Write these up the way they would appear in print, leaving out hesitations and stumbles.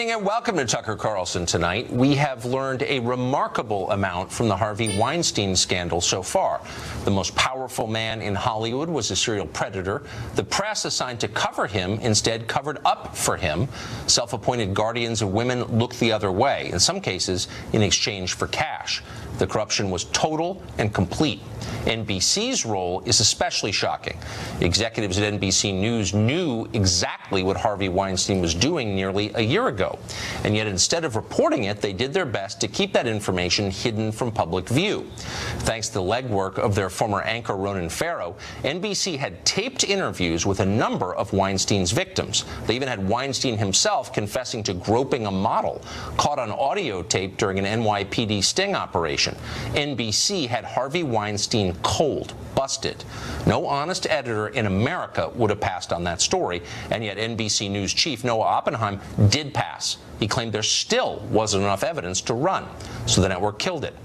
evening and welcome to Tucker Carlson tonight. We have learned a remarkable amount from the Harvey Weinstein scandal so far. The most powerful man in Hollywood was a serial predator. The press assigned to cover him instead covered up for him. Self-appointed guardians of women looked the other way, in some cases in exchange for cash. The corruption was total and complete. NBC's role is especially shocking. Executives at NBC News knew exactly what Harvey Weinstein was doing nearly a year ago. And yet instead of reporting it, they did their best to keep that information hidden from public view. Thanks to the legwork of their former anchor Ronan Farrow, NBC had taped interviews with a number of Weinstein's victims. They even had Weinstein himself confessing to groping a model, caught on audio tape during an NYPD sting operation. NBC had Harvey Weinstein cold, busted. No honest editor in America would have passed on that story, and yet NBC News chief Noah Oppenheim did pass. He claimed there still wasn't enough evidence to run, so the network killed it.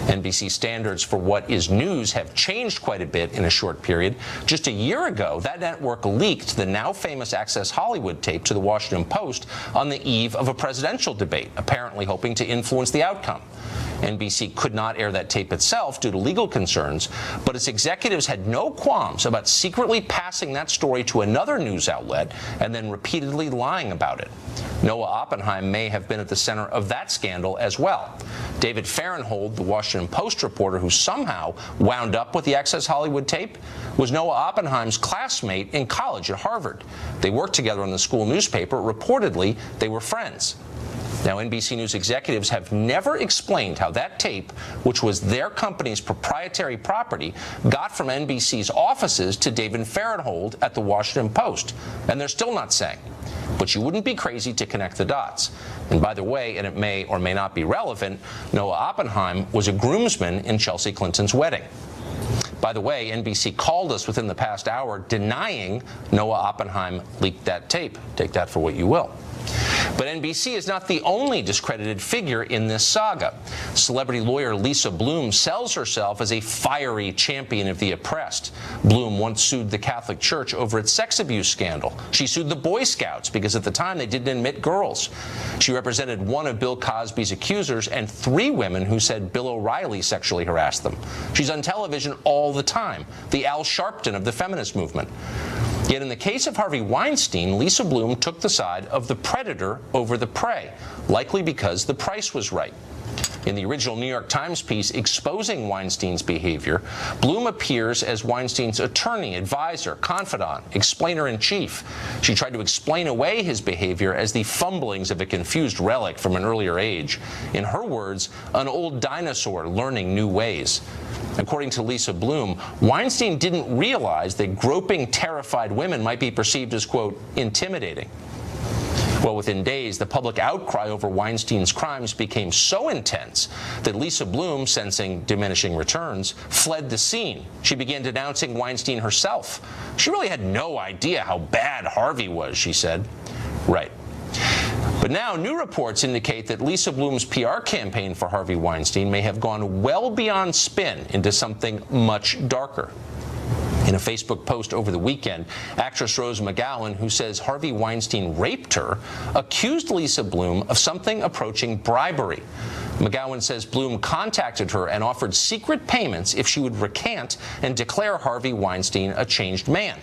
NBC standards for what is news have changed quite a bit in a short period. Just a year ago, that network leaked the now famous Access Hollywood tape to the Washington Post on the eve of a presidential debate, apparently hoping to influence the outcome. NBC could not air that tape itself due to legal concerns, but its executives had no qualms about secretly passing that story to another news outlet and then repeatedly lying about it. Noah Oppenheim may have been at the center of that scandal as well. David Fahrenthold, the Washington Post reporter who somehow wound up with the Access Hollywood tape, was Noah Oppenheim's classmate in college at Harvard. They worked together on the school newspaper. Reportedly, they were friends. Now, NBC News executives have never explained how that tape, which was their company's proprietary property, got from NBC's offices to David Fahrenthold at the Washington Post. And they're still not saying. But you wouldn't be crazy to connect the dots. And by the way, and it may or may not be relevant, Noah Oppenheim was a groomsman in Chelsea Clinton's wedding. By the way, NBC called us within the past hour denying Noah Oppenheim leaked that tape. Take that for what you will. But NBC is not the only discredited figure in this saga. Celebrity lawyer Lisa Bloom sells herself as a fiery champion of the oppressed. Bloom once sued the Catholic Church over its sex abuse scandal. She sued the Boy Scouts because at the time they didn't admit girls. She represented one of Bill Cosby's accusers and 3 women who said Bill O'Reilly sexually harassed them. She's on television all the time, the Al Sharpton of the feminist movement. Yet in the case of Harvey Weinstein, Lisa Bloom took the side of the predator over the prey, likely because the price was right. In the original New York Times piece exposing Weinstein's behavior, Bloom appears as Weinstein's attorney, advisor, confidant, explainer-in-chief. She tried to explain away his behavior as the fumblings of a confused relic from an earlier age. In her words, an old dinosaur learning new ways. According to Lisa Bloom, Weinstein didn't realize that groping terrified women might be perceived as, quote, intimidating. Well, within days, the public outcry over Weinstein's crimes became so intense that Lisa Bloom, sensing diminishing returns, fled the scene. She began denouncing Weinstein herself. She really had no idea how bad Harvey was, she said. Right. But now new reports indicate that Lisa Bloom's PR campaign for Harvey Weinstein may have gone well beyond spin into something much darker. In a Facebook post over the weekend, actress Rose McGowan, who says Harvey Weinstein raped her, accused Lisa Bloom of something approaching bribery. McGowan says Bloom contacted her and offered secret payments if she would recant and declare Harvey Weinstein a changed man.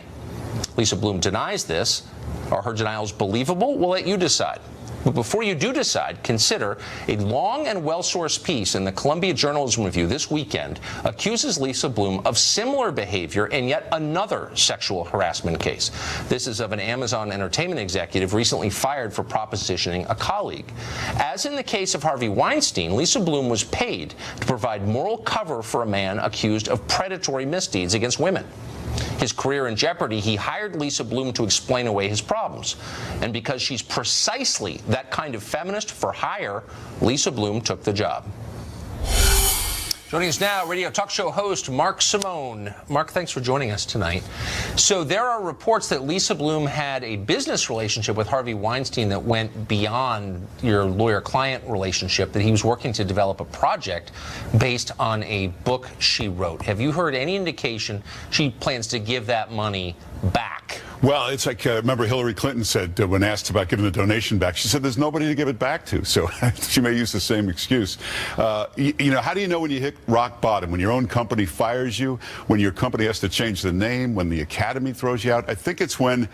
Lisa Bloom denies this. Are her denials believable? We'll let you decide. But before you do decide, consider a long and well-sourced piece in the Columbia Journalism Review this weekend accuses Lisa Bloom of similar behavior in yet another sexual harassment case. This is of an Amazon Entertainment executive recently fired for propositioning a colleague. As in the case of Harvey Weinstein, Lisa Bloom was paid to provide moral cover for a man accused of predatory misdeeds against women. His career in jeopardy, he hired Lisa Bloom to explain away his problems. And because she's precisely that kind of feminist for hire, Lisa Bloom took the job. Joining us now, radio talk show host Mark Simone. Mark, thanks for joining us tonight. So there are reports that Lisa Bloom had a business relationship with Harvey Weinstein that went beyond your lawyer-client relationship, that he was working to develop a project based on a book she wrote. Have you heard any indication she plans to give that money back Well, it's like, remember Hillary Clinton said when asked about giving the donation back, she said there's nobody to give it back to. So she may use the same excuse. You know, how do you know when you hit rock bottom? When your own company fires you, when your company has to change the name, when the Academy throws you out? I think it's when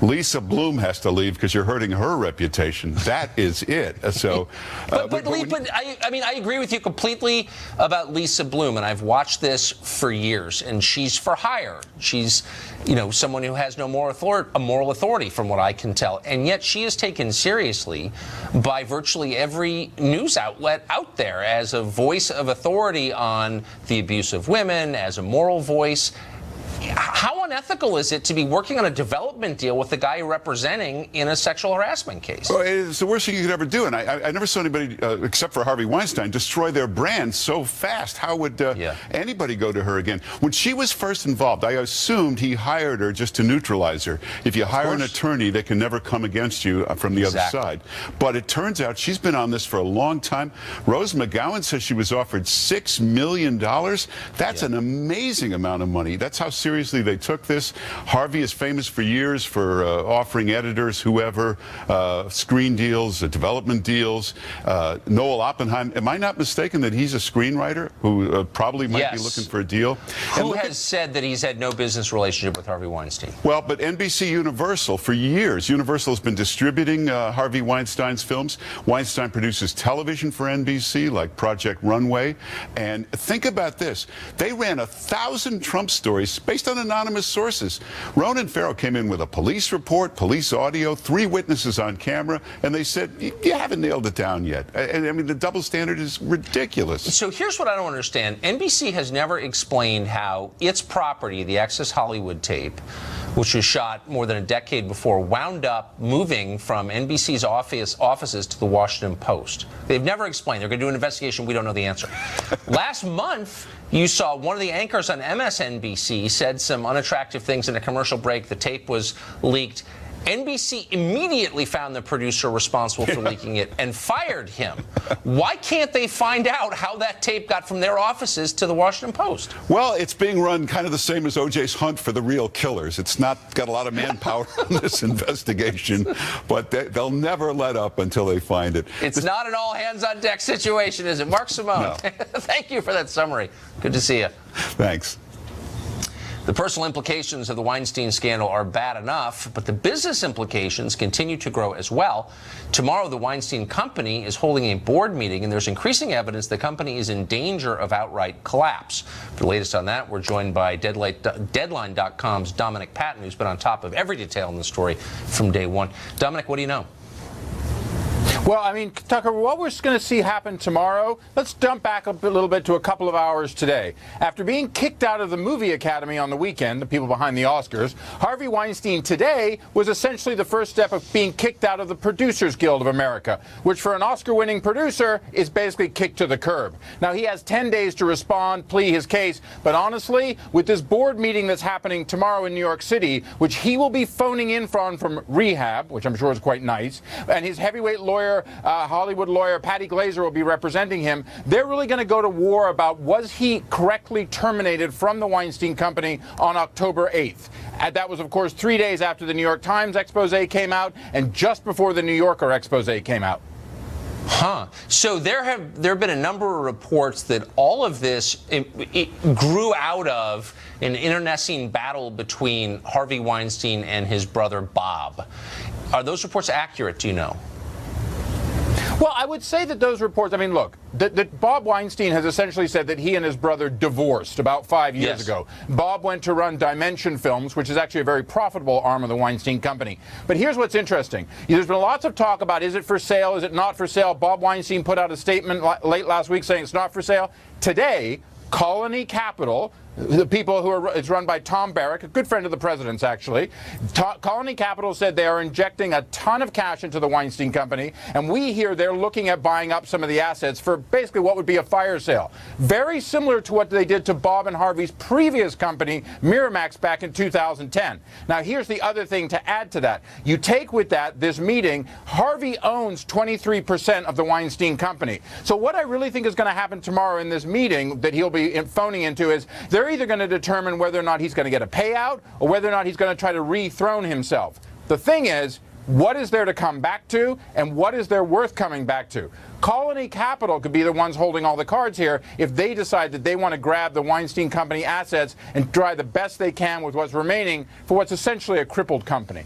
Lisa Bloom has to leave because you're hurting her reputation. That is it. So, but I mean, I agree with you completely about Lisa Bloom, and I've watched this for years, and she's for hire. She's, you know, someone who has no moral authority, from what I can tell, and yet she is taken seriously by virtually every news outlet out there as a voice of authority on the abuse of women, as a moral voice. How unethical is it to be working on a development deal with the guy you're representing in a sexual harassment case? Well, it's the worst thing you could ever do, and I never saw anybody, except for Harvey Weinstein, destroy their brand so fast. How would anybody go to her again? When she was first involved, I assumed he hired her just to neutralize her. If you hire an attorney, they can never come against you from the other side. But it turns out she's been on this for a long time. Rose McGowan says she was offered $6 million. That's an amazing amount of money. That's how seriously they took this. Harvey is famous for years for offering editors, whoever, screen deals, development deals. Noel Oppenheim, am I not mistaken that he's a screenwriter who probably might be looking for a deal? Who has said that he's had no business relationship with Harvey Weinstein? Well, but NBC Universal, for years, Universal has been distributing Harvey Weinstein's films. Weinstein produces television for NBC, like Project Runway. And think about this. They ran 1,000 Trump stories based on anonymous sources. Ronan Farrow came in with a police report, police audio, 3 witnesses on camera, and they said, you haven't nailed it down yet. I mean, the double standard is ridiculous. So here's what I don't understand. NBC has never explained how its property, the Access Hollywood tape, which was shot more than a decade before, wound up moving from NBC's offices to the Washington Post. They've never explained. They're going to do an investigation. We don't know the answer. Last month, you saw one of the anchors on MSNBC said some unattractive things in a commercial break. The tape was leaked. NBC immediately found the producer responsible for leaking it and fired him. Why can't they find out how that tape got from their offices to the Washington Post? Well, it's being run kind of the same as O.J.'s hunt for the real killers. It's not got a lot of manpower on this investigation, but they'll never let up until they find it. It's not an all-hands-on-deck situation, is it? Mark Simone, No. Thank you for that summary. Good to see you. Thanks. The personal implications of the Weinstein scandal are bad enough, but the business implications continue to grow as well. Tomorrow, the Weinstein Company is holding a board meeting, and there's increasing evidence the company is in danger of outright collapse. For the latest on that, we're joined by Deadline.com's Dominic Patton, who's been on top of every detail in the story from day one. Dominic, what do you know? Well, I mean, Tucker, what we're going to see happen tomorrow, let's jump back a little bit to a couple of hours today. After being kicked out of the Movie Academy on the weekend, the people behind the Oscars, Harvey Weinstein today was essentially the first step of being kicked out of the Producers Guild of America, which for an Oscar-winning producer is basically kicked to the curb. Now, he has 10 days to respond, plea his case, but honestly, with this board meeting that's happening tomorrow in New York City, which he will be phoning in from rehab, which I'm sure is quite nice, and his heavyweight lawyer, Hollywood lawyer Patty Glazer will be representing him. They're really going to go to war about was he correctly terminated from the Weinstein Company on October 8th. And that was, of course, 3 days after the New York Times expose came out and just before the New Yorker expose came out. So there have been a number of reports that all of this it grew out of an internecine battle between Harvey Weinstein and his brother Bob. Are those reports accurate, do you know? Well, I would say that those reports, I mean, look, that Bob Weinstein has essentially said that he and his brother divorced about 5 years ago. Bob went to run Dimension Films, which is actually a very profitable arm of the Weinstein Company. But here's what's interesting. There's been lots of talk about is it for sale, is it not for sale? Bob Weinstein put out a statement late last week saying it's not for sale. Today, Colony Capital, the people who are, it's run by Tom Barrack, a good friend of the president's actually. Colony Capital said they are injecting a ton of cash into the Weinstein Company, and we hear they're looking at buying up some of the assets for basically what would be a fire sale. Very similar to what they did to Bob and Harvey's previous company, Miramax, back in 2010. Now, here's the other thing to add to that. You take with that, this meeting, Harvey owns 23% of the Weinstein Company. So what I really think is going to happen tomorrow in this meeting that he'll be phoning into is they're they're either going to determine whether or not he's going to get a payout or whether or not he's going to try to rethrone himself. The thing is, what is there to come back to, and what is there worth coming back to? Colony Capital could be the ones holding all the cards here if they decide that they want to grab the Weinstein Company assets and try the best they can with what's remaining for what's essentially a crippled company.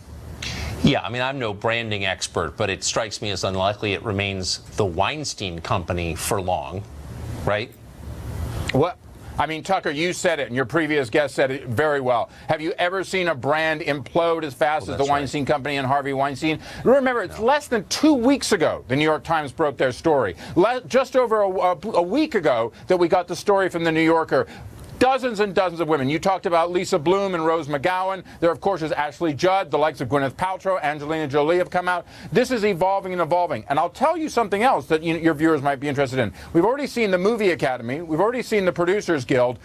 Yeah, I mean, I'm no branding expert, but it strikes me as unlikely it remains the Weinstein Company for long, right? What? I mean, Tucker, you said it, and your previous guest said it very well. Have you ever seen a brand implode as fast as the Weinstein Company and Harvey Weinstein? Remember, it's less than 2 weeks ago the New York Times broke their story. Just over a week ago that we got the story from the New Yorker. Dozens and dozens of women. You talked about Lisa Bloom and Rose McGowan. There, of course, is Ashley Judd. The likes of Gwyneth Paltrow, Angelina Jolie have come out. This is evolving and evolving. And I'll tell you something else that your viewers might be interested in. We've already seen the Movie Academy. We've already seen the Producers Guild.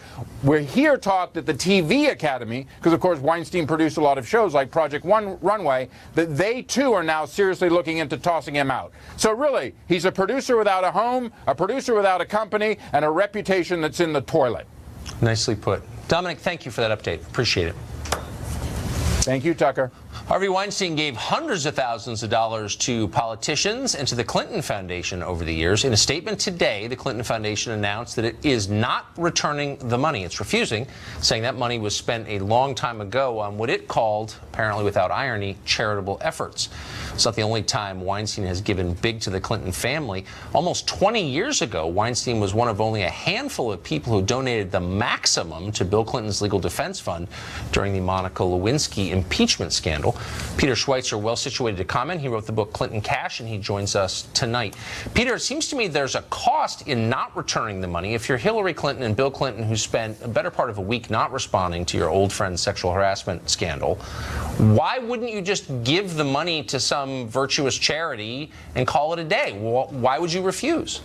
We're here talked at the TV Academy, because, of course, Weinstein produced a lot of shows like Project Runway, that they, too, are now seriously looking into tossing him out. So, really, he's a producer without a home, a producer without a company, and a reputation that's in the toilet. Nicely put. Dominic, thank you for that update. Appreciate it. Thank you, Tucker. Harvey Weinstein gave hundreds of thousands of dollars to politicians and to the Clinton Foundation over the years. In a statement today, the Clinton Foundation announced that it is not returning the money. It's refusing, saying that money was spent a long time ago on what it called, apparently without irony, charitable efforts. It's not the only time Weinstein has given big to the Clinton family. Almost 20 years ago, Weinstein was one of only a handful of people who donated the maximum to Bill Clinton's legal defense fund during the Monica Lewinsky impeachment scandal. Peter Schweitzer, well situated to comment. He wrote the book Clinton Cash, and he joins us tonight. Peter, it seems to me there's a cost in not returning the money. If you're Hillary Clinton and Bill Clinton, who spent a better part of a week not responding to your old friend's sexual harassment scandal, why wouldn't you just give the money to some virtuous charity and call it a day? Why would you refuse?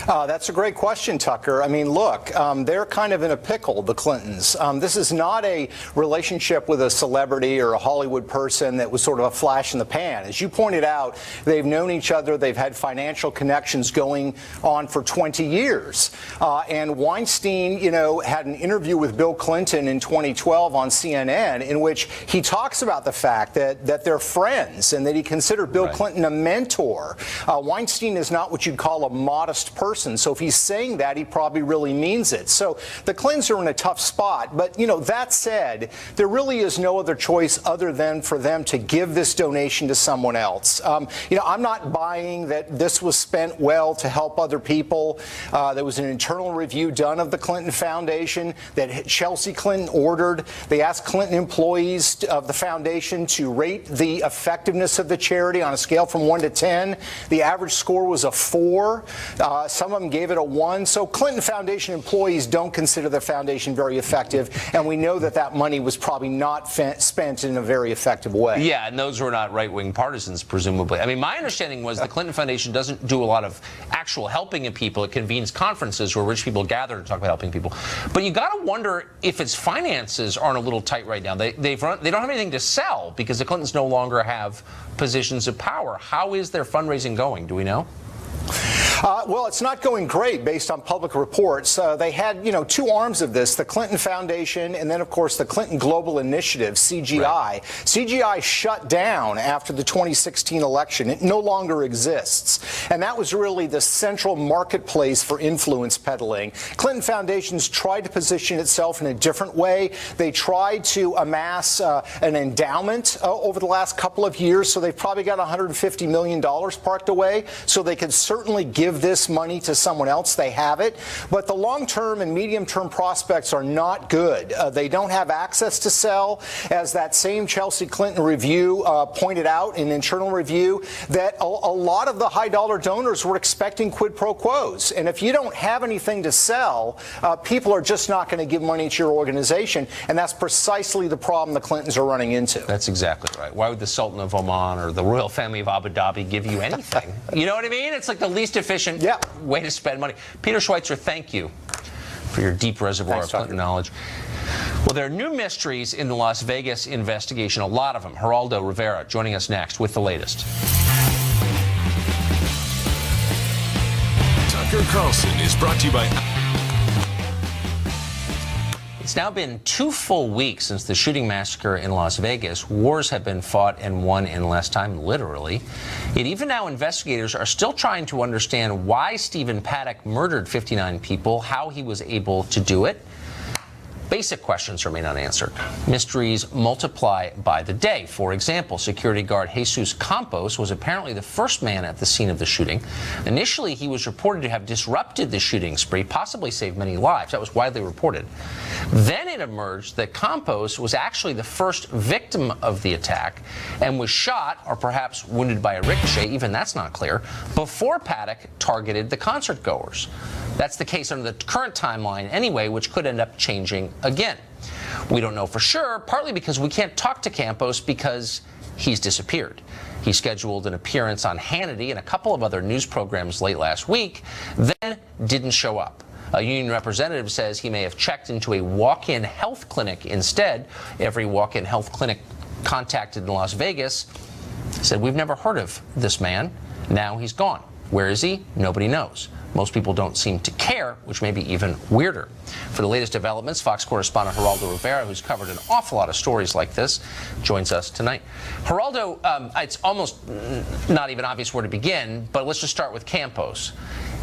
That's a great question, Tucker. I mean, look, they're kind of in a pickle, the Clintons. This is not a relationship with a celebrity or a Hollywood person that was sort of a flash in the pan. As you pointed out, they've known each other. They've had financial connections going on for 20 years. And Weinstein, had an interview with Bill Clinton in 2012 on CNN in which he talks about the fact that they're friends and that he considered Bill Clinton a mentor. Weinstein is not what you'd call a modest person. So if he's saying that, he probably really means it. So the Clintons are in a tough spot. But, that said, there really is no other choice other than for them to give this donation to someone else. I'm not buying that this was spent well to help other people. There was an internal review done of the Clinton Foundation that Chelsea Clinton ordered. They asked Clinton employees of the foundation to rate the effectiveness of the charity on a scale from 1 to 10. The average score was a 4. Some of them gave it a 1. So Clinton Foundation employees don't consider the foundation very effective, and we know that money was probably not spent in a very effective way. Yeah, and those were not right-wing partisans, presumably. I mean, my understanding was the Clinton Foundation doesn't do a lot of actual helping of people. It convenes conferences where rich people gather to talk about helping people. But you got to wonder if its finances aren't a little tight right now. They don't have anything to sell because the Clintons no longer have positions of power. How is their fundraising going? Do we know? Well, it's not going great based on public reports. They had, 2 arms of this, the Clinton Foundation and then, of course, the Clinton Global Initiative, CGI. Right. CGI shut down after the 2016 election. It no longer exists. And that was really the central marketplace for influence peddling. Clinton Foundation's tried to position itself in a different way. They tried to amass an endowment over the last couple of years, so they've probably got $150 million parked away, so they could certainly give this money to someone else. They have it. But the long-term and medium-term prospects are not good. They don't have access to sell. As that same Chelsea Clinton review pointed out in internal review, that a lot of the high-dollar donors were expecting quid pro quos. And if you don't have anything to sell, people are just not going to give money to your organization. And that's precisely the problem the Clintons are running into. That's exactly right. Why would the Sultan of Oman or the royal family of Abu Dhabi give you anything? You know what I mean? It's like the least efficient way to spend money. Peter Schweitzer, thank you for your deep reservoir of Clinton knowledge. Well, there are new mysteries in the Las Vegas investigation, a lot of them. Geraldo Rivera joining us next with the latest. Tucker Carlson is brought to you by... It's now been 2 full weeks since the shooting massacre in Las Vegas. Wars have been fought and won in less time, literally. Yet even now, investigators are still trying to understand why Stephen Paddock murdered 59 people, how he was able to do it. Basic questions remain unanswered. Mysteries multiply by the day. For example, security guard Jesus Campos was apparently the first man at the scene of the shooting. Initially, he was reported to have disrupted the shooting spree, possibly saved many lives. That was widely reported. Then it emerged that Campos was actually the first victim of the attack and was shot, or perhaps wounded by a ricochet, even that's not clear, before Paddock targeted the concert goers. That's the case under the current timeline anyway, which could end up changing again. We don't know for sure, partly because we can't talk to Campos because he's disappeared. He scheduled an appearance on Hannity and a couple of other news programs late last week, then didn't show up. A union representative says he may have checked into a walk-in health clinic instead. Every walk-in health clinic contacted in Las Vegas said, "We've never heard of this man. Now he's gone. Where is he? Nobody knows." Most people don't seem to care, which may be even weirder. For the latest developments, Fox correspondent Geraldo Rivera, who's covered an awful lot of stories like this, joins us tonight. Geraldo, it's almost not even obvious where to begin, but let's just start with Campos.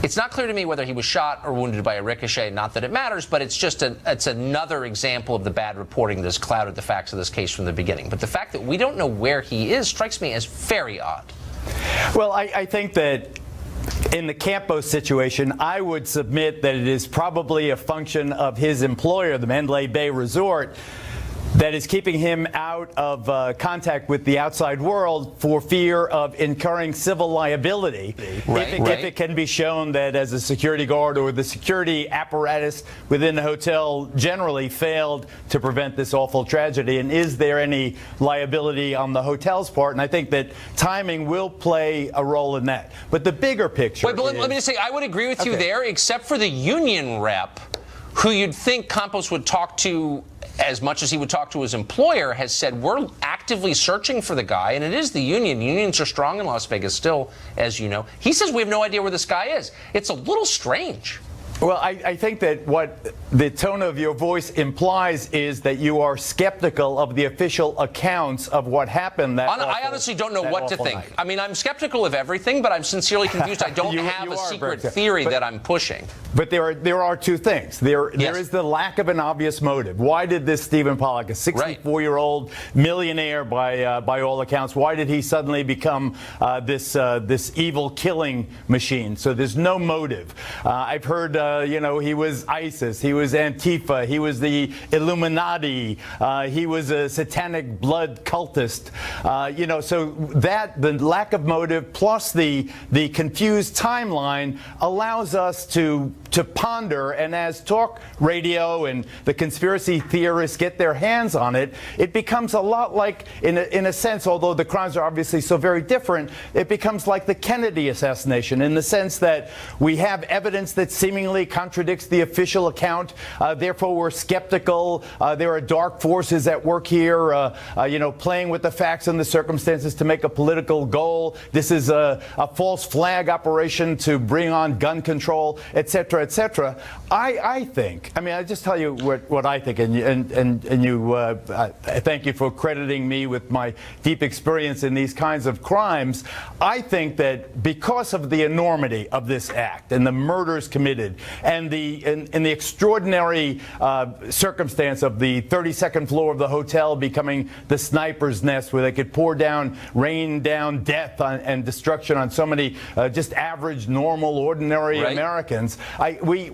It's not clear to me whether he was shot or wounded by a ricochet, not that it matters, but it's just it's another example of the bad reporting that's clouded the facts of this case from the beginning. But the fact that we don't know where he is strikes me as very odd. Well, I think that in the Campos situation, I would submit that it is probably a function of his employer, the Mandalay Bay Resort, that is keeping him out of contact with the outside world for fear of incurring civil liability. If it can be shown that as a security guard or the security apparatus within the hotel generally failed to prevent this awful tragedy, and is there any liability on the hotel's part? And I think that timing will play a role in that. But the bigger picture let me just say, I would agree with you there, except for the union rep, who you'd think Campos would talk to as much as he would talk to his employer, has said, we're actively searching for the guy, and it is the union. Unions are strong in Las Vegas still, as you know. He says we have no idea where this guy is. It's a little strange. Well, I think that what the tone of your voice implies is that you are skeptical of the official accounts of what happened that I honestly don't know what to think. Night. I mean, I'm skeptical of everything, but I'm sincerely confused. I don't have a secret theory that I'm pushing. But there are two things. There is the lack of an obvious motive. Why did this Stephen Paddock, a 64-year-old millionaire by all accounts, why did he suddenly become this evil killing machine? So there's no motive. I've heard he was ISIS, he was Antifa, he was the Illuminati, he was a satanic blood cultist. So that the lack of motive plus the confused timeline allows us to ponder, and as talk radio and the conspiracy theorists get their hands on it, it becomes a lot like, in a sense, although the crimes are obviously so very different, it becomes like the Kennedy assassination in the sense that we have evidence that seemingly contradicts the official account. Therefore, we're skeptical. There are dark forces at work here, playing with the facts and the circumstances to make a political goal. This is a false flag operation to bring on gun control, etc., etc. I think. I mean, I just tell you what I think, and you. I thank you for crediting me with my deep experience in these kinds of crimes. I think that because of the enormity of this act and the murders committed, and the extraordinary circumstance of the 32nd floor of the hotel becoming the sniper's nest where they could rain down death and destruction on so many just average, normal, ordinary Americans. We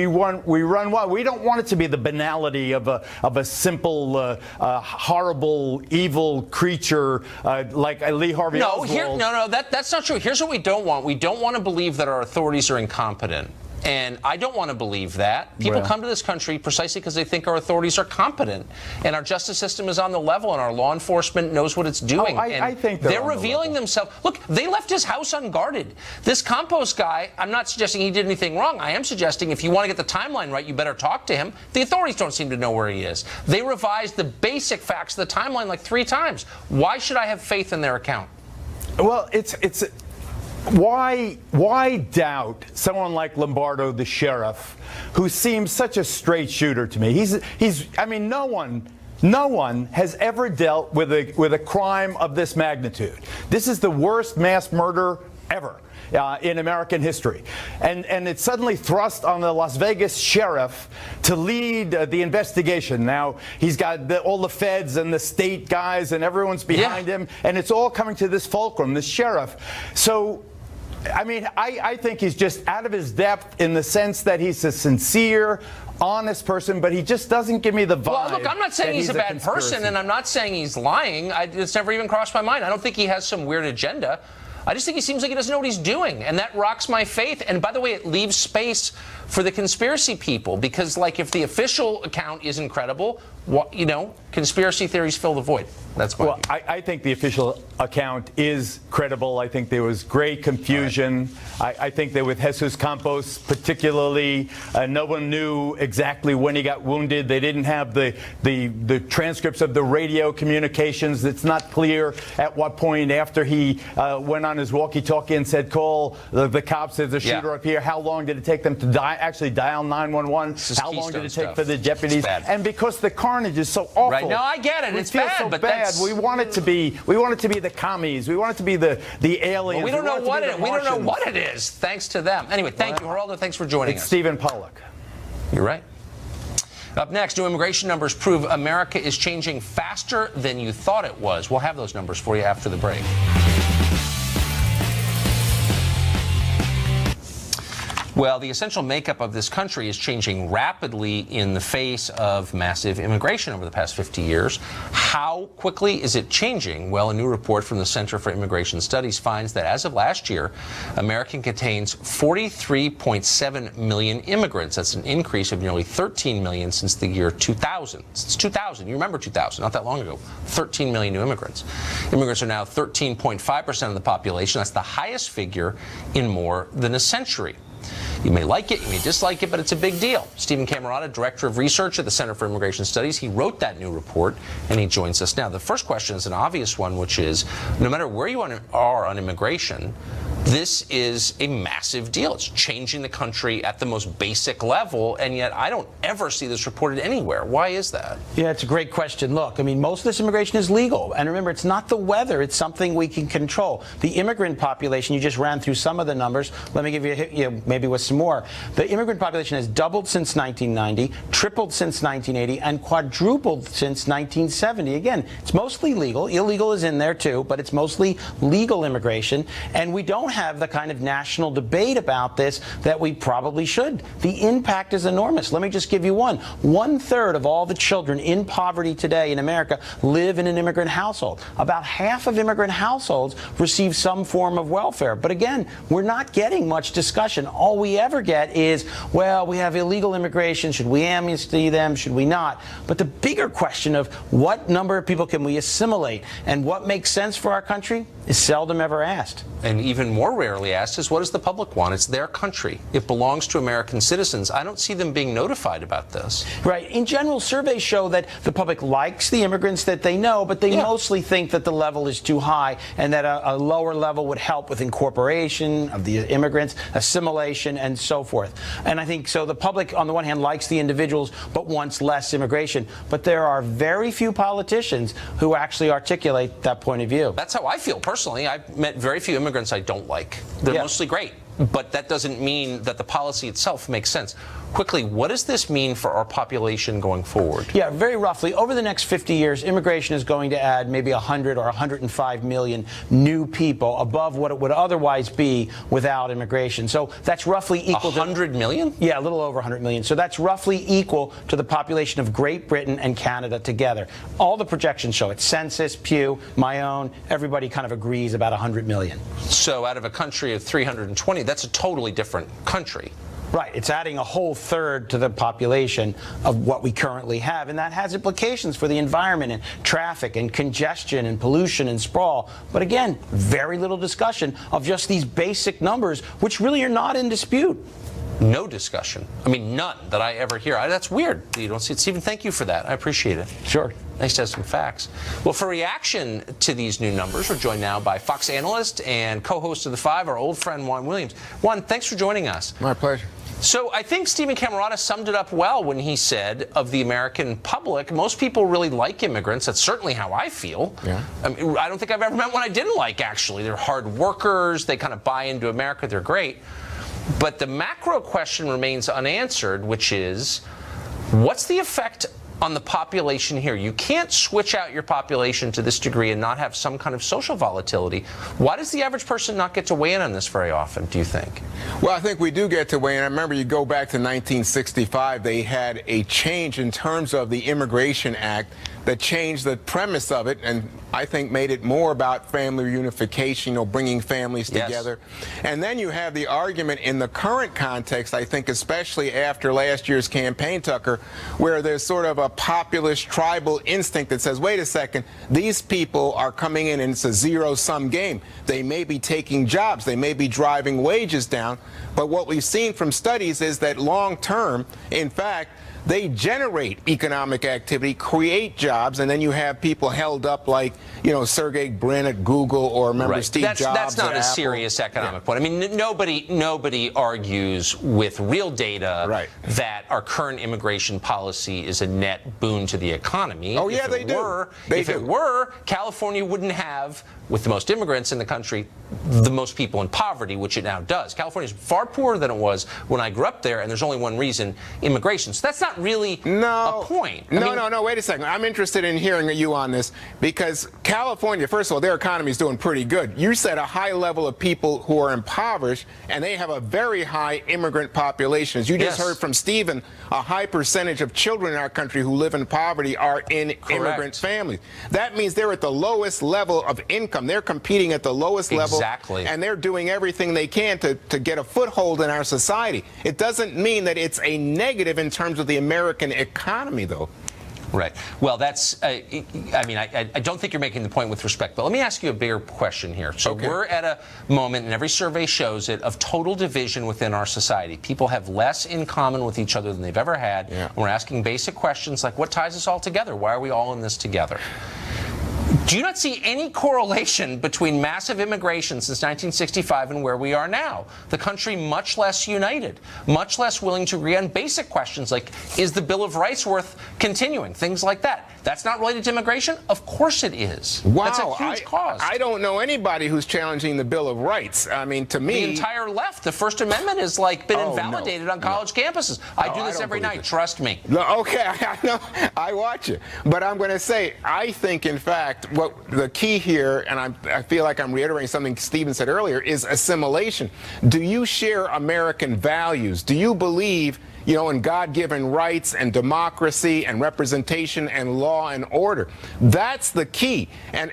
run wild. We don't want it to be the banality of a simple, horrible, evil creature like Lee Harvey Oswald. That's not true. Here's what we don't want. We don't want to believe that our authorities are incompetent. And I don't want to believe that. People come to this country precisely because they think our authorities are competent. And our justice system is on the level, and our law enforcement knows what it's doing. I think they're revealing themselves. Look, they left his house unguarded. This Campos guy, I'm not suggesting he did anything wrong. I am suggesting if you want to get the timeline right, you better talk to him. The authorities don't seem to know where he is. They revised the basic facts of the timeline like 3 times. Why should I have faith in their account? Well, why doubt someone like Lombardo, the sheriff, who seems such a straight shooter to me? I mean, no one has ever dealt with a crime of this magnitude. This is the worst mass murder ever in American history. And it's suddenly thrust on the Las Vegas sheriff to lead the investigation. Now, he's got all the feds and the state guys and everyone's behind him, and it's all coming to this fulcrum, this sheriff. So, I mean, I think he's just out of his depth in the sense that he's a sincere, honest person, but he just doesn't give me the vibe. Well, look, I'm not saying he's a bad person, and I'm not saying he's lying. It's never even crossed my mind. I don't think he has some weird agenda. I just think he seems like he doesn't know what he's doing, and that rocks my faith. And by the way, it leaves space for the conspiracy people, because, like, if the official account isn't credible, you know, conspiracy theories fill the void. That's my view. I think the official account is credible. I think there was great confusion. Right. I think that with Jesus Campos particularly, no one knew exactly when he got wounded. They didn't have the transcripts of the radio communications. It's not clear at what point after he went on his walkie-talkie and said, call the cops, there's a shooter up here. How long did it take them to actually dial 911? How long did it take for the deputies? And because the carnage is so awful. Right. No, I get it. It's bad, so but bad. We want it to be the commies. We want it to be the aliens. Well, we don't know what it is, thanks to them. Anyway, thank you, Geraldo. Thanks for joining us. It's Stephen Pollack. You're right. Up next, new immigration numbers prove America is changing faster than you thought it was. We'll have those numbers for you after the break. Well, the essential makeup of this country is changing rapidly in the face of massive immigration over the past 50 years. How quickly is it changing? Well, a new report from the Center for Immigration Studies finds that as of last year, America contains 43.7 million immigrants. That's an increase of nearly 13 million since the year 2000. Since 2000, you remember 2000, not that long ago, 13 million new immigrants. Immigrants are now 13.5% of the population. That's the highest figure in more than a century. You may like it, you may dislike it, but it's a big deal. Stephen Camarata, Director of Research at the Center for Immigration Studies, he wrote that new report, and he joins us now. The first question is an obvious one, which is, no matter where you are on immigration, this is a massive deal. It's changing the country at the most basic level, and yet I don't ever see this reported anywhere. Why is that? Yeah, it's a great question. Look, I mean, most of this immigration is legal. And remember, it's not the weather. It's something we can control. The immigrant population, you just ran through some of the numbers. Let me give you maybe with some more. The immigrant population has doubled since 1990, tripled since 1980, and quadrupled since 1970. Again, it's mostly legal. Illegal is in there, too, but it's mostly legal immigration. And we don't have the kind of national debate about this that we probably should. The impact is enormous. Let me just give you one. 1/3 of all the children in poverty today in America live in an immigrant household. About half of immigrant households receive some form of welfare. But again, we're not getting much discussion. All we ever get is, well, we have illegal immigration. Should we amnesty them? Should we not? But the bigger question of what number of people can we assimilate and what makes sense for our country is seldom ever asked. And even more rarely asked is, what does the public want? It's their country. It belongs to American citizens. I don't see them being notified about this. Right. In general, surveys show that the public likes the immigrants that they know, but they mostly think that the level is too high and that a lower level would help with incorporation of the immigrants, assimilation, and so forth. And I think so the public, on the one hand, likes the individuals but wants less immigration. But there are very few politicians who actually articulate that point of view. That's how I feel personally. I've met very few immigrants I don't like. They're mostly great. But that doesn't mean that the policy itself makes sense. Quickly, what does this mean for our population going forward? Yeah, very roughly, over the next 50 years, immigration is going to add maybe 100 or 105 million new people above what it would otherwise be without immigration. So that's roughly equal to 100 million? Yeah, a little over 100 million. So that's roughly equal to the population of Great Britain and Canada together. All the projections show it. Census, Pew, my own, everybody kind of agrees about 100 million. So out of a country of 320, that's a totally different country. Right. It's adding a whole third to the population of what we currently have. And that has implications for the environment and traffic and congestion and pollution and sprawl. But again, very little discussion of just these basic numbers, which really are not in dispute. No discussion. I mean, none that I ever hear. That's weird. You don't see it. Stephen, thank you for that. I appreciate it. Sure. Nice to have some facts. Well, for reaction to these new numbers, we're joined now by Fox analyst and co-host of The Five, our old friend Juan Williams. Juan, thanks for joining us. My pleasure. So I think Stephen Camarota summed it up well when he said of the American public, most people really like immigrants. That's certainly how I feel. Yeah. I mean, I don't think I've ever met one I didn't like, actually. They're hard workers. They kind of buy into America. They're great. But the macro question remains unanswered, which is, what's the effect on the population here? You can't switch out your population to this degree and not have some kind of social volatility. Why does the average person not get to weigh in on this very often, do you think? Well, I think we do get to weigh in. I remember you go back to 1965, they had a change in terms of the Immigration Act that changed the premise of it and I think made it more about family reunification, bringing families together. And then you have the argument in the current context, I think especially after last year's campaign, Tucker, where there's sort of a populist tribal instinct that says, wait a second, these people are coming in and it's a zero-sum game. They may be taking jobs, they may be driving wages down, but what we've seen from studies is that long-term, in fact, they generate economic activity, create jobs, and then you have people held up like, Sergey Brin at Google or remember Steve Jobs That's not at a Apple. serious economic point. I mean, nobody argues with real data that our current immigration policy is a net boon to the economy. Oh, yeah, they do. If it were, California wouldn't have, with the most immigrants in the country, the most people in poverty, which it now does. California is far poorer than it was when I grew up there, and there's only one reason, immigration. So that's not really a point. No, wait a second. I'm interested in hearing you on this because California, first of all, their economy is doing pretty good. You said a high level of people who are impoverished, and they have a very high immigrant population. As you just heard from Stephen, a high percentage of children in our country who live in poverty are in immigrant families. That means they're at the lowest level of income. They're competing at the lowest level. Exactly. And they're doing everything they can to get a foothold in our society. It doesn't mean that it's a negative in terms of the American economy, though. Right. Well, that's, I don't think you're making the point with respect, but let me ask you a bigger question here. So we're at a moment, and every survey shows it, of total division within our society. People have less in common with each other than they've ever had. Yeah. We're asking basic questions like, what ties us all together? Why are we all in this together? Do you not see any correlation between massive immigration since 1965 and where we are now? The country much less united, much less willing to agree on basic questions like, is the Bill of Rights worth continuing? Things like that. That's not related to immigration? Of course it is. Wow. That's a huge cause. I don't know anybody who's challenging the Bill of Rights. I mean, to me... The entire left. The First Amendment has, been invalidated on college campuses. I do this every night. Trust me. No, okay, I know. I watch it. But I'm going to say, I think, in fact, what the key here, and I feel like I'm reiterating something Stephen said earlier, is assimilation. Do you share American values? Do you believe, in God-given rights and democracy and representation and law and order? That's the key.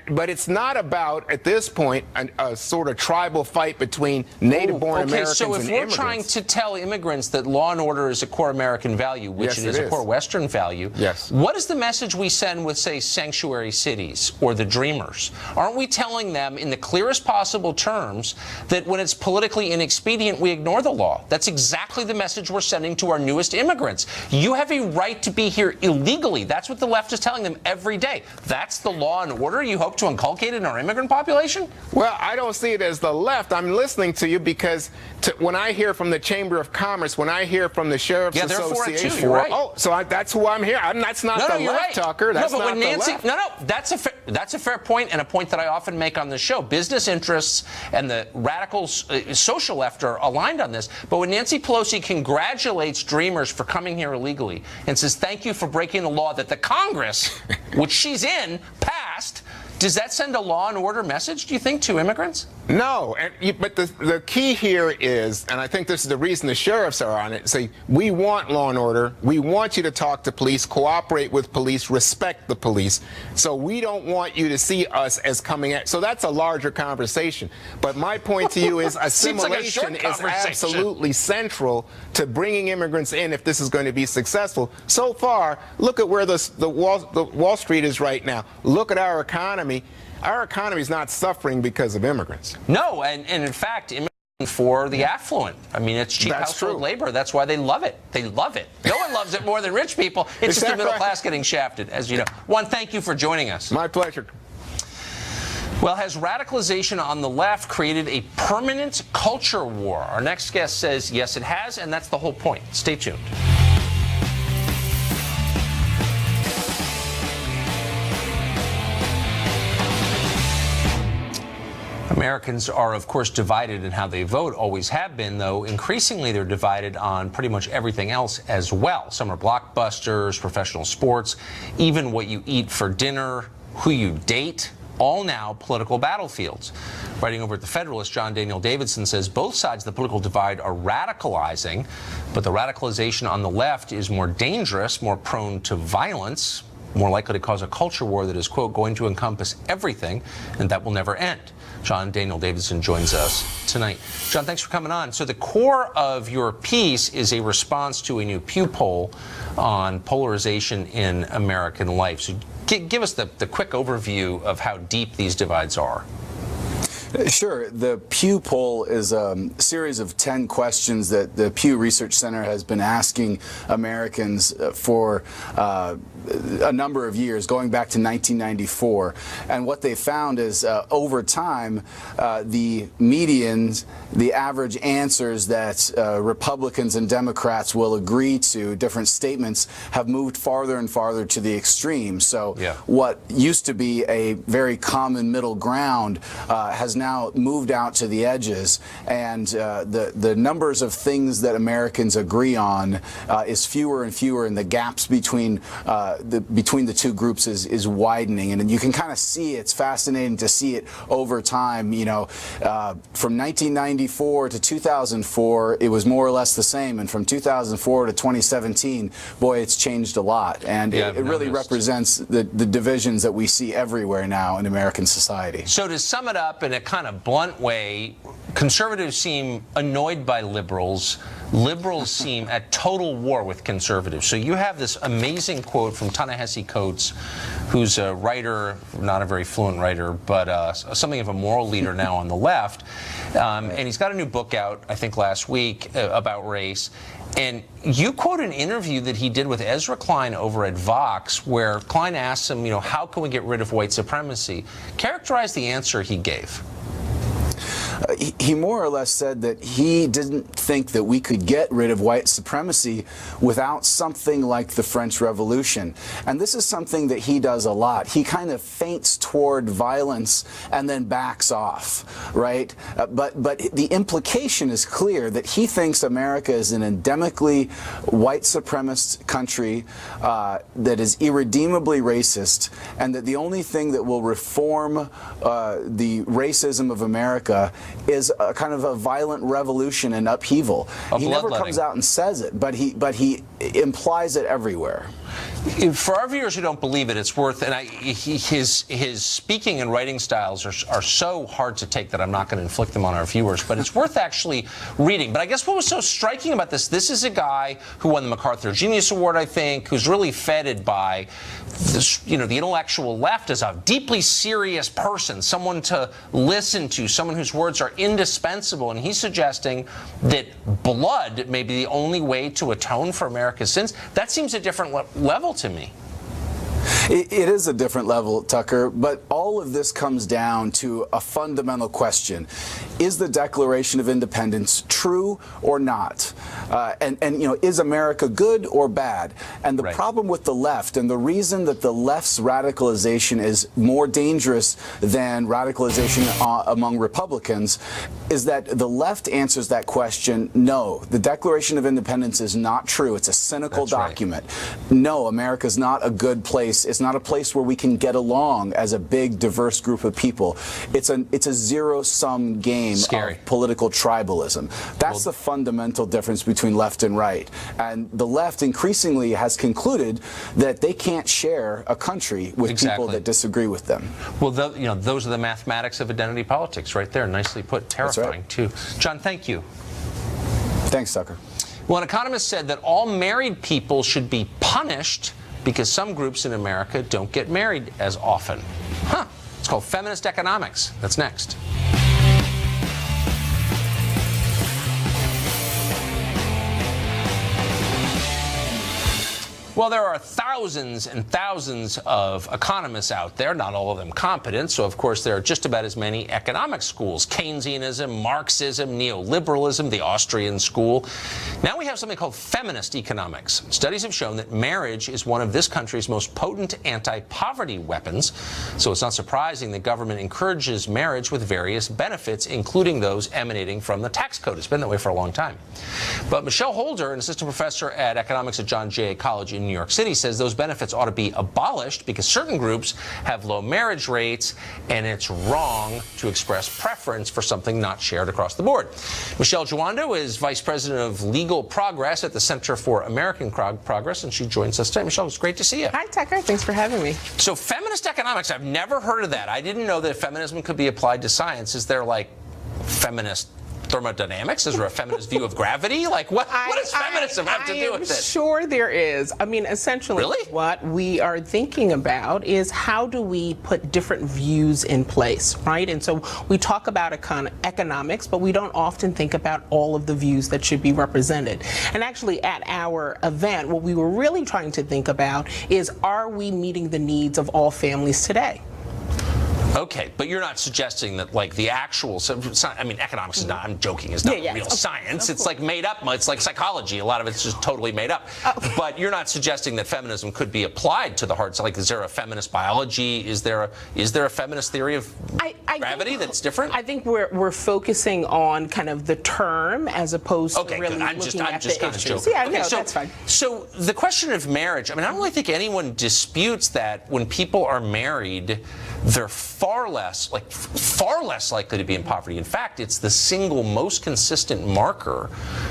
But it's not about, at this point, a sort of tribal fight between native-born Americans and immigrants. So if we're trying to tell immigrants that law and order is a core American value, which it is a core Western value, what is the message we send with, say, sanctuary cities or the Dreamers? Aren't we telling them in the clearest possible terms that when it's politically inexpedient, we ignore the law? That's exactly the message we're sending to our newest immigrants. You have a right to be here illegally. That's what the left is telling them every day. That's the law and order you hope to inculcate in our immigrant population? Well, I don't see it as the left. I'm listening to you because when I hear from the Chamber of Commerce, when I hear from the Sheriff's Association, for it too. You're right. That's who I'm here. That's not the left, Tucker. That's not the left. That's a fair point, and a point that I often make on the show. Business interests and the radical social left are aligned on this. But when Nancy Pelosi congratulates Dreamers for coming here illegally and says thank you for breaking the law that the Congress, which she's in, passed, does that send a law and order message, do you think, to immigrants? No, but the key here is, and I think this is the reason the sheriffs are on it, say, we want law and order, we want you to talk to police, cooperate with police, respect the police, so we don't want you to see us as coming at, so that's a larger conversation. But my point to you is assimilation is absolutely central to bringing immigrants in if this is going to be successful. So far, look at where the Wall Street is right now. Look at our economy. Our economy is not suffering because of immigrants. No, and in fact, for the affluent. I mean, it's cheap household labor. That's why they love it. They love it. No one loves it more than rich people. It's just the middle class getting shafted, as you know. Juan, thank you for joining us. My pleasure. Well, has radicalization on the left created a permanent culture war? Our next guest says, yes, it has, and that's the whole point. Stay tuned. Americans are, of course, divided in how they vote, always have been, though increasingly they're divided on pretty much everything else as well. Some are blockbusters, professional sports, even what you eat for dinner, who you date, all now political battlefields. Writing over at The Federalist, John Daniel Davidson says both sides of the political divide are radicalizing, but the radicalization on the left is more dangerous, more prone to violence, more likely to cause a culture war that is, quote, going to encompass everything, and that will never end. John Daniel Davidson joins us tonight. John, thanks for coming on. So the core of your piece is a response to a new Pew poll on polarization in American life. So give us the quick overview of how deep these divides are. Sure. The Pew poll is a series of 10 questions that the Pew Research Center has been asking Americans for a number of years, going back to 1994. And what they found is over time, the medians, the average answers that Republicans and Democrats will agree to, different statements, have moved farther and farther to the extreme. So what used to be a very common middle ground has now moved out to the edges, and the numbers of things that Americans agree on is fewer and fewer, and the gaps between the two groups is widening, and you can kind of see it's fascinating to see it over time. You know, from 1994 to 2004, it was more or less the same, and from 2004 to 2017, boy, it's changed a lot, and it really represents the divisions that we see everywhere now in American society. So to sum it up in a kind of blunt way, conservatives seem annoyed by liberals. Liberals seem at total war with conservatives. So you have this amazing quote from Ta-Nehisi Coates, who's a writer, not a very fluent writer, but something of a moral leader now on the left. And he's got a new book out, I think last week, about race. And you quote an interview that he did with Ezra Klein over at Vox, where Klein asks him, you know, how can we get rid of white supremacy? Characterize the answer he gave. He more or less said that he didn't think that we could get rid of white supremacy without something like the French Revolution. And this is something that he does a lot. He kind of feints toward violence and then backs off, right? But the implication is clear that he thinks America is an endemically white supremacist country that is irredeemably racist, and that the only thing that will reform the racism of America is a kind of a violent revolution and upheaval. He never comes out and says it, but he implies it everywhere. For our viewers who don't believe it, it's worth, and his speaking and writing styles are so hard to take that I'm not going to inflict them on our viewers, but it's worth actually reading. But I guess what was so striking about this is a guy who won the MacArthur Genius Award, I think, who's really feted by this, you know, the intellectual left as a deeply serious person, someone to listen to, someone whose words are indispensable, and he's suggesting that blood may be the only way to atone for America's sins. That seems a different level to me. It is a different level, Tucker, but all of this comes down to a fundamental question. Is the Declaration of Independence true or not? And you know, is America good or bad? And the problem with the left, and the reason that the left's radicalization is more dangerous than radicalization among Republicans, is that the left answers that question, no, the Declaration of Independence is not true. It's a cynical document. No, America's not a good place. It's not a place where we can get along as a big, diverse group of people. It's a zero-sum game of political tribalism. That's the fundamental difference between left and right. And the left increasingly has concluded that they can't share a country with people that disagree with them. Well, you know, those are the mathematics of identity politics right there. Nicely put. Terrifying, too. John, thank you. Thanks, Tucker. Well, an economist said that all married people should be punished because some groups in America don't get married as often. It's called feminist economics. That's next. Well, there are thousands and thousands of economists out there, not all of them competent, so of course there are just about as many economic schools. Keynesianism, Marxism, neoliberalism, the Austrian school. Now we have something called feminist economics. Studies have shown that marriage is one of this country's most potent anti-poverty weapons, so it's not surprising the government encourages marriage with various benefits, including those emanating from the tax code. It's been that way for a long time. But Michelle Holder, an assistant professor at economics at John Jay College in New York City, says those benefits ought to be abolished because certain groups have low marriage rates and it's wrong to express preference for something not shared across the board. Michelle Jawando is vice president of legal progress at the Center for American Progress, and she joins us today. Michelle, it's great to see you. Hi, Tucker. Thanks for having me. So feminist economics, I've never heard of that. I didn't know that feminism could be applied to science. Is there like feminist thermodynamics? Is there a feminist view of gravity? Like, what does feminism have to do with this? Sure there is. I mean, essentially, what we are thinking about is how do we put different views in place, right? And so we talk about economics, but we don't often think about all of the views that should be represented. And actually, at our event, what we were really trying to think about is, are we meeting the needs of all families today? Okay, but you're not suggesting that, like, the actual, I mean, economics is not, I'm joking, is not real science. It's like made up. It's like psychology. A lot of it's just totally made up. But you're not suggesting that feminism could be applied to the hard side. Like, is there a feminist biology? Is there a feminist theory of gravity that's different? I think we're focusing on kind of the term as opposed to really looking at the issues. Yeah, no, that's fine. So the question of marriage, I mean, I don't really think anyone disputes that when people are married, they're far less likely to be in poverty. In fact, it's the single most consistent marker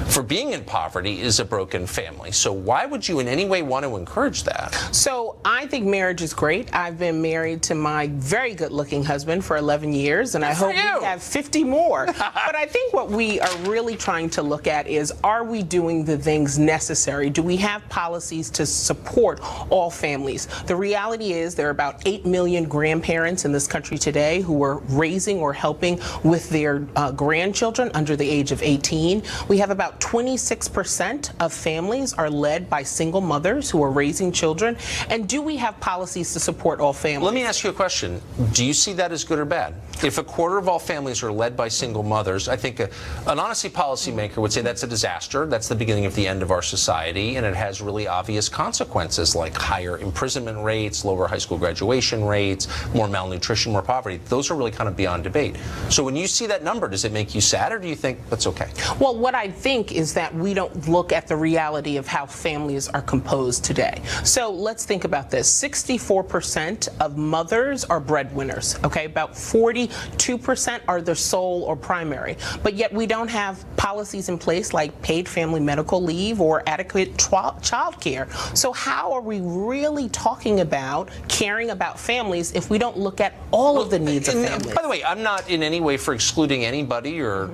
for being in poverty is a broken family. So why would you in any way want to encourage that? So I think marriage is great. I've been married to my very good-looking husband for 11 years, and I hope we have 50 more. But I think what we are really trying to look at is, are we doing the things necessary? Do we have policies to support all families? The reality is there are about 8 million grandparents in this country today who are raising or helping with their grandchildren under the age of 18. We have about 26% of families are led by single mothers who are raising children. And do we have policies to support all families? Let me ask you a question. Do you see that as good or bad? If a quarter of all families are led by single mothers, I think an honesty policymaker would say that's a disaster. That's the beginning of the end of our society, and it has really obvious consequences like higher imprisonment rates, lower high school graduation rates, more malnutrition, more poverty. Those are really kind of beyond debate. So when you see that number, does it make you sad, or do you think that's okay? Well, what I think is that we don't look at the reality of how families are composed today. So let's think about this. 64% of mothers are breadwinners, okay? About 42% are their sole or primary. But yet we don't have policies in place like paid family medical leave or adequate child care. So how are we really talking about caring about families if we don't look at all of the needs of families? By the way, I'm not in any way for excluding anybody or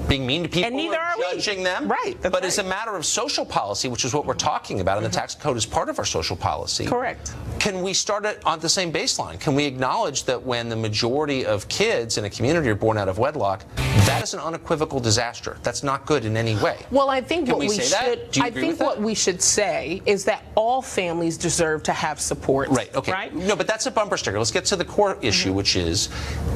being mean to people and neither or judging them. Right. But as a matter of social policy, which is what we're talking about, and the tax code is part of our social policy. Correct. Can we start it on the same baseline? Can we acknowledge that when the majority of kids in a community are born out of wedlock, that is an unequivocal disaster? That's not good in any way. Well, I think what we should. Do you agree with that? What we should say is that all families deserve to have support. Right. Okay. Right? No, but that's a bumper sticker. Let's get to the core issue, which is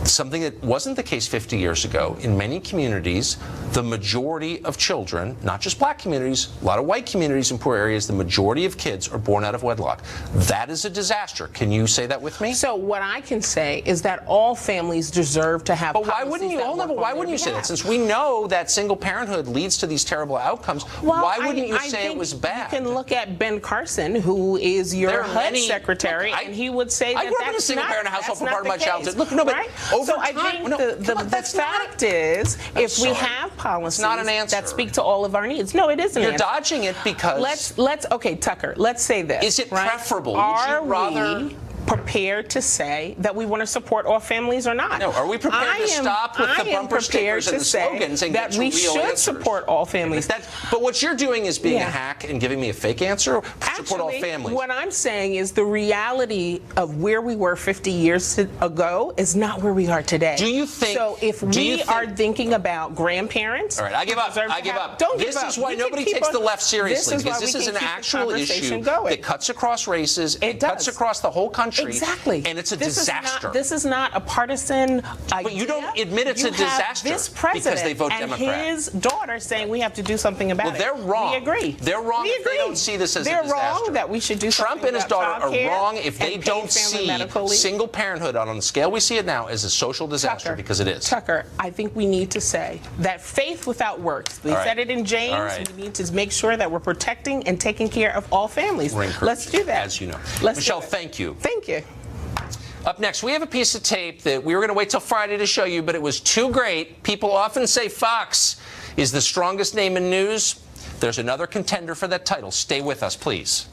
something that wasn't the case 50 years ago. In many communities, the majority of children, not just black communities, a lot of white communities in poor areas, the majority of kids are born out of wedlock. That is a disaster. Can you say that with me? So what I can say is that all families deserve to have. But why wouldn't you? Why wouldn't you say that? Since we know that single parenthood leads to these terrible outcomes, why wouldn't you say it was bad? You can look at Ben Carson, who is your HUD secretary, and he would say that I grew up in a single parent household for part of my childhood. Look, no, but over so I think the fact is, if we have policies that speak to all of our needs, no, it isn't. You're dodging it because let's okay, Tucker. Let's say this. Is it preferable? Would you rather prepared to say that we want to support all families or not. No, are we prepared to stop with the bumper stickers and the slogans and that get to we real should answers? Support all families. But what you're doing is being a hack and giving me a fake answer. Support all families. What I'm saying is the reality of where we were 50 years ago is not where we are today. Do you think? So if we are thinking about grandparents, all right, I give up. I give up. Don't give this up. is why nobody takes the left seriously, because this is an actual issue that cuts across races. It cuts across the whole country. Exactly. And it's a disaster. This is not a partisan idea. But you don't admit it's a disaster this president because they vote Democrat. And his daughter saying we have to do something about it. Well, they're wrong. We agree. They're wrong if they don't see this as a disaster. They're wrong that we should do something Trump and his daughter are wrong if they don't see medically. single parenthood on the scale we see it now as a social disaster, because it is. Tucker, I think we need to say that faith without works. They said it in James. We need to make sure that we're protecting and taking care of all families. Let's do that. As you know. Let's Michelle, thank you. Thank you. Up next, we have a piece of tape that we were going to wait till Friday to show you, but it was too great. People often say Fox is the strongest name in news. There's another contender for that title. Stay with us, please.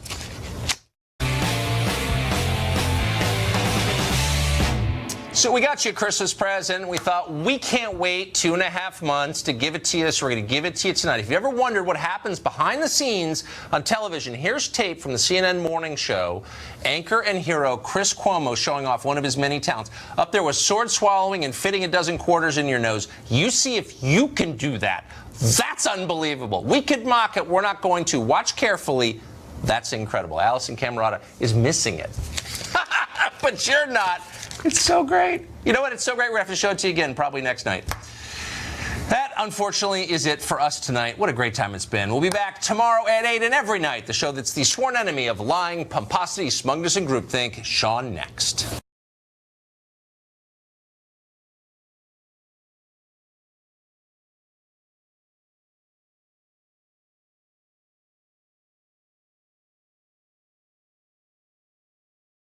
So we got you a Christmas present. We thought we can't wait 2.5 months to give it to you, so we're going to give it to you tonight. If you ever wondered what happens behind the scenes on television, here's tape from the CNN Morning Show. Anchor and hero Chris Cuomo showing off one of his many talents. Up there was sword swallowing and fitting a dozen quarters in your nose. You see if you can do that. That's unbelievable. We could mock it. We're not going to. Watch carefully. That's incredible. Allison Camerata is missing it. But you're not. It's so great. You know what? It's so great. We're going to have to show it to you again probably next night. That, unfortunately, is it for us tonight. What a great time it's been. We'll be back tomorrow at 8 and every night. The show that's the sworn enemy of lying, pomposity, smugness, and groupthink. Sean next.